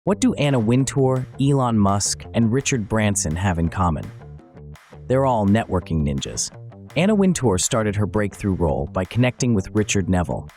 What do Anna Wintour, Elon Musk, and Richard Branson have in common? They're all networking ninjas. Anna Wintour started her breakthrough role by connecting with Richard Neville.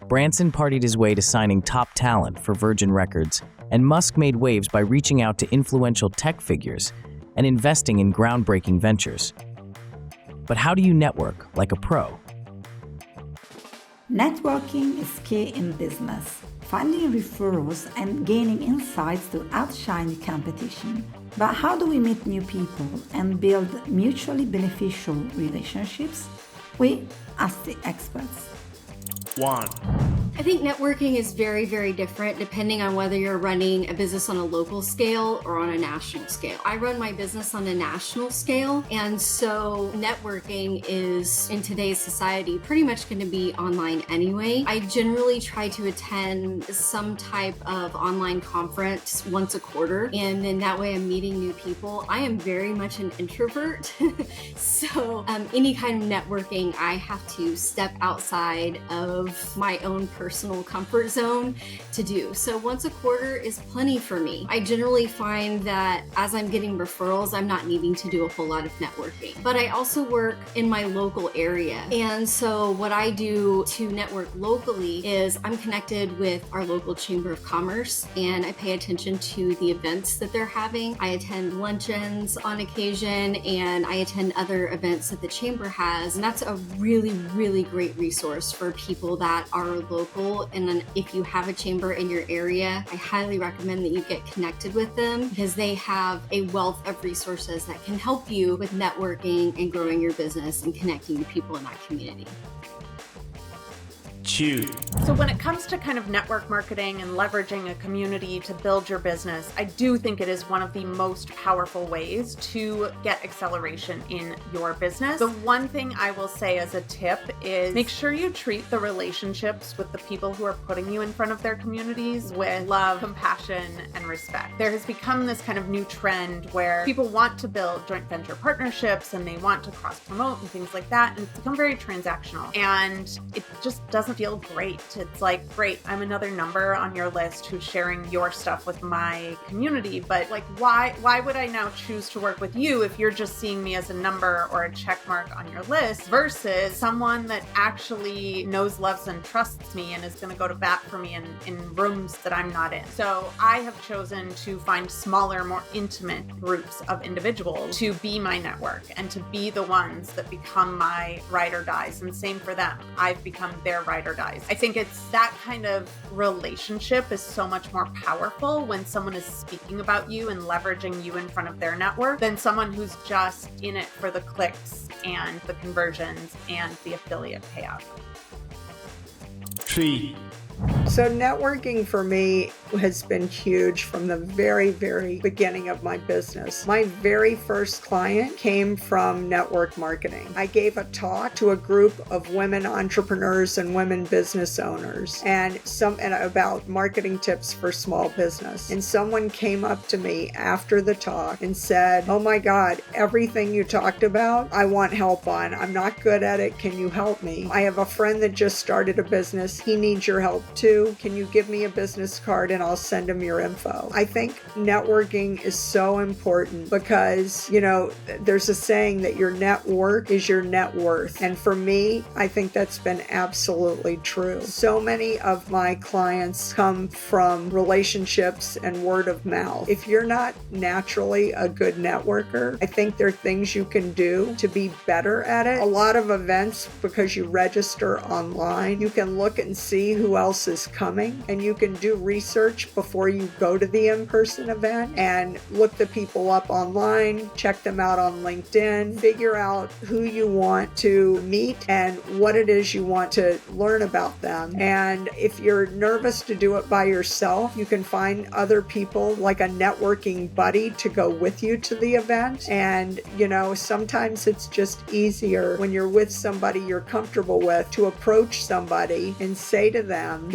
Branson partied his way to signing top talent for Virgin Records, and Musk made waves by reaching out to influential tech figures and investing in groundbreaking ventures. But how do you network like a pro? Networking is key in business. Finding referrals and gaining insights to outshine the competition. But how do we meet new people and build mutually beneficial relationships? We ask the experts. 1. I think networking is very, very different depending on whether you're running a business on a local scale or on a national scale. I run my business on a national scale, and so networking is, in today's society, pretty much going to be online anyway. I generally try to attend some type of online conference once a quarter, and then that way I'm meeting new people. I am very much an introvert, so any kind of networking, I have to step outside of my own personal comfort zone to do. So once a quarter is plenty for me. I generally find that as I'm getting referrals, I'm not needing to do a whole lot of networking. But I also work in my local area. And so what I do to network locally is I'm connected with our local Chamber of Commerce, and I pay attention to the events that they're having. I attend luncheons on occasion, and I attend other events that the Chamber has. And that's a really, really great resource for people that are local. And then if you have a chamber in your area, I highly recommend that you get connected with them because they have a wealth of resources that can help you with networking and growing your business and connecting to people in that community. 2. So when it comes to kind of network marketing and leveraging a community to build your business, I do think it is one of the most powerful ways to get acceleration in your business. The one thing I will say as a tip is make sure you treat the relationships with the people who are putting you in front of their communities with love, compassion, and respect. There has become this kind of new trend where people want to build joint venture partnerships and they want to cross-promote and things like that, and it's become very transactional. And it just doesn't feel great. It's like, great, I'm another number on your list who's sharing your stuff with my community, but like, why would I now choose to work with you if you're just seeing me as a number or a check mark on your list versus someone that actually knows, loves, and trusts me and is going to go to bat for me in rooms that I'm not in. So I have chosen to find smaller, more intimate groups of individuals to be my network and to be the ones that become my ride or dies, and same for them. I've become their ride or dies. I think it's that kind of relationship is so much more powerful when someone is speaking about you and leveraging you in front of their network than someone who's just in it for the clicks and the conversions and the affiliate payout. 3. So networking for me has been huge from the very, very beginning of my business. My very first client came from network marketing. I gave a talk to a group of women entrepreneurs and women business owners and about marketing tips for small business. And someone came up to me after the talk and said, "Oh my God, everything you talked about, I want help on. I'm not good at it. Can you help me? I have a friend that just started a business. He needs your help too. Can you give me a business card and I'll send him your info?" I think networking is so important because, there's a saying that your network is your net worth. And for me, I think that's been absolutely true. So many of my clients come from relationships and word of mouth. If you're not naturally a good networker, I think there are things you can do to be better at it. A lot of events, because you register online, you can look and see who else is coming, and you can do research before you go to the in-person event and look the people up online, check them out on LinkedIn, figure out who you want to meet and what it is you want to learn about them. And if you're nervous to do it by yourself, you can find other people like a networking buddy to go with you to the event. And, sometimes it's just easier when you're with somebody you're comfortable with to approach somebody and say to them,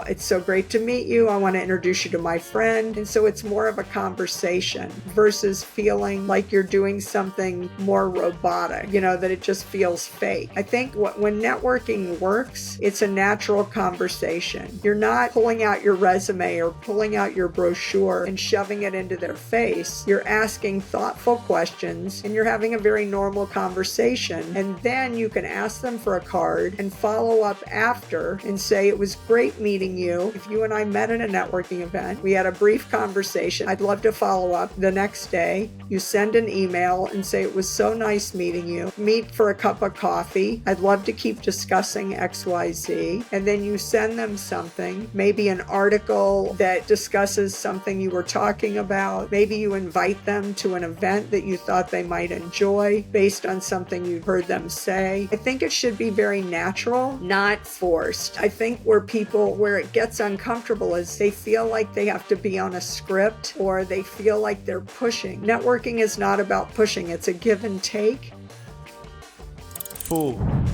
it's so great to meet you. I want to introduce you to my friend. And so it's more of a conversation versus feeling like you're doing something more robotic, that it just feels fake. I think when networking works, it's a natural conversation. You're not pulling out your resume or pulling out your brochure and shoving it into their face. You're asking thoughtful questions and you're having a very normal conversation. And then you can ask them for a card and follow up after and say, it was great meeting you. If you and I met at a networking event, we had a brief conversation. I'd love to follow up the next day. You send an email and say, it was so nice meeting you. Meet for a cup of coffee. I'd love to keep discussing XYZ. And then you send them something, maybe an article that discusses something you were talking about. Maybe you invite them to an event that you thought they might enjoy based on something you heard them say. I think it should be very natural, not forced. I think where it gets uncomfortable is they feel like they have to be on a script or they feel like they're pushing. Networking is not about pushing. It's a give and take.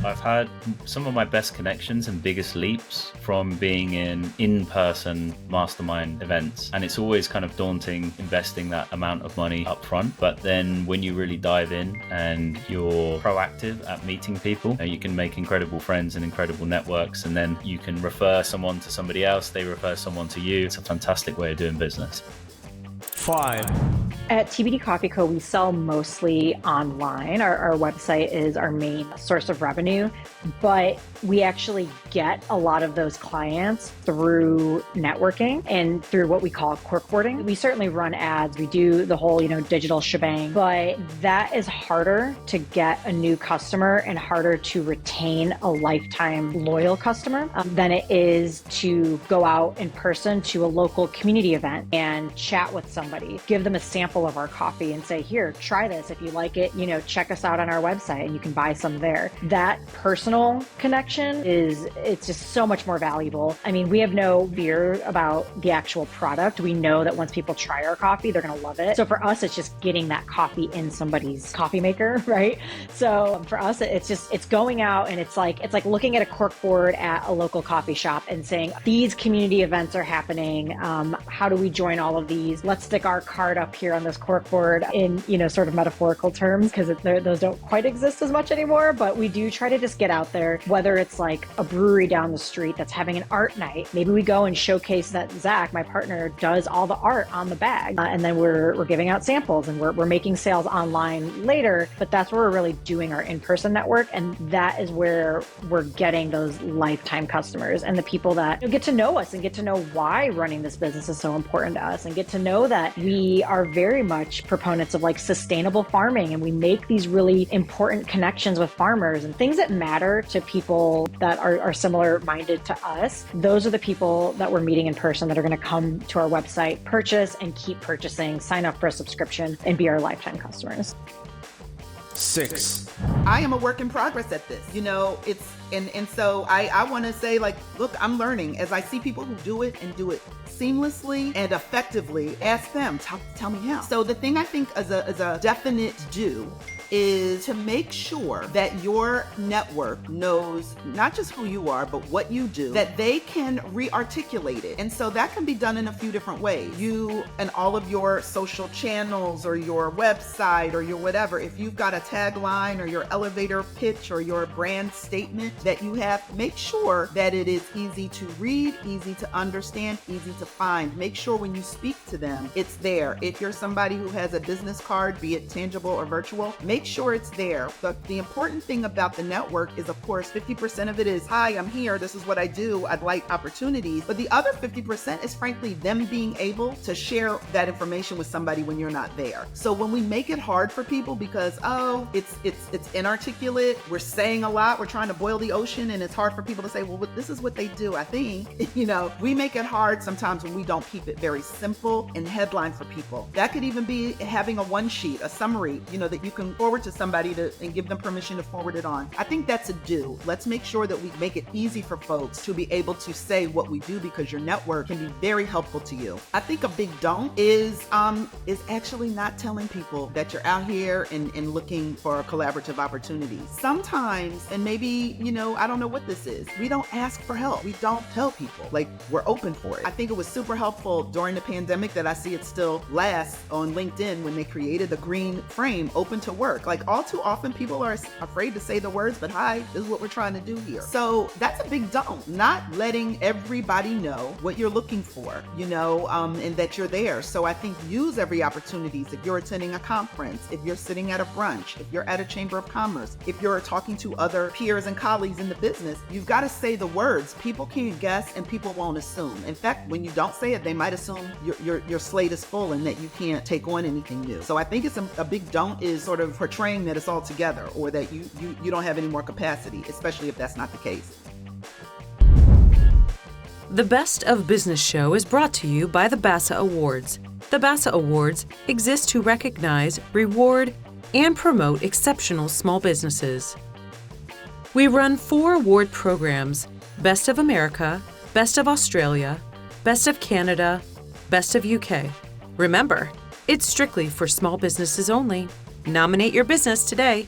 I've had some of my best connections and biggest leaps from being in-person mastermind events. And it's always kind of daunting investing that amount of money up front. But then when you really dive in and you're proactive at meeting people, you can make incredible friends and incredible networks. And then you can refer someone to somebody else. They refer someone to you. It's a fantastic way of doing business. 5. At TBD Coffee Co., we sell mostly online. Our website is our main source of revenue, but we actually get a lot of those clients through networking and through what we call corkboarding. We certainly run ads. We do the whole, digital shebang, but that is harder to get a new customer and harder to retain a lifetime loyal customer than it is to go out in person to a local community event and chat with somebody, give them a sample of our coffee and say, here, try this. If you like it, check us out on our website and you can buy some there. That personal connection it's just so much more valuable. I mean, we have no fear about the actual product. We know that once people try our coffee, they're going to love it. So for us, it's just getting that coffee in somebody's coffee maker, right? So for us, it's going out and it's like looking at a corkboard at a local coffee shop and saying, these community events are happening. How do we join all of these? Let's stick our card up here on this corkboard in, sort of metaphorical terms, because those don't quite exist as much anymore. But we do try to just get out there, whether it's like a brewery down the street that's having an art night. Maybe we go and showcase that Zach, my partner, does all the art on the bag. And then we're giving out samples and we're making sales online later. But that's where we're really doing our in-person network. And that is where we're getting those lifetime customers and the people that get to know us and get to know why running this business is so important to us and get to know that we are very much proponents of like sustainable farming, and we make these really important connections with farmers and things that matter to people that are similar minded to us. Those are the people that we're meeting in person that are going to come to our website, purchase and keep purchasing, sign up for a subscription and be our lifetime customers. 6. I am a work in progress at this. So I want to say, look, I'm learning as I see people who do it and do it seamlessly and effectively. Ask them, tell me how. So the thing I think is a definite do is to make sure that your network knows not just who you are, but what you do, that they can re-articulate it. And so that can be done in a few different ways. You and all of your social channels or your website or your whatever, if you've got a tagline or your elevator pitch or your brand statement that you have, make sure that it is easy to read, easy to understand, easy to find. Make sure when you speak to them, it's there. If you're somebody who has a business card, be it tangible or virtual, make sure it's there. The important thing about the network is, of course, 50% of it is, hi, I'm here, this is what I do, I'd like opportunities. But the other 50% is frankly them being able to share that information with somebody when you're not there. So when we make it hard for people because, it's inarticulate, we're saying a lot, we're trying to boil the ocean, and it's hard for people to say, well, this is what they do, I think. We make it hard sometimes when we don't keep it very simple and headline for people. That could even be having a one sheet, a summary, that you can forward to somebody and give them permission to forward it on. I think that's a do. Let's make sure that we make it easy for folks to be able to say what we do, because your network can be very helpful to you. I think a big don't is actually not telling people that you're out here and looking for collaborative opportunities. Sometimes, and maybe, I don't know what this is, we don't ask for help. We don't tell people, like, we're open for it. I think it was super helpful during the pandemic that I see it still lasts on LinkedIn when they created the green frame, open to work. Like, all too often people are afraid to say the words, but hi, this is what we're trying to do here. So that's a big don't, not letting everybody know what you're looking for, and that you're there. So I think use every opportunity. If you're attending a conference, if you're sitting at a brunch, if you're at a chamber of commerce, if you're talking to other peers and colleagues in the business, you've got to say the words. People can't guess and people won't assume. In fact, when you don't say it, they might assume your slate is full and that you can't take on anything new. So I think it's a big don't is sort of portraying that it's all together, or that you don't have any more capacity, especially if that's not the case. The Best of Business Show is brought to you by the BASA Awards. The BASA Awards exist to recognize, reward, and promote exceptional small businesses. We run 4 award programs: Best of America, Best of Australia, Best of Canada, Best of UK. Remember, it's strictly for small businesses only. Nominate your business today.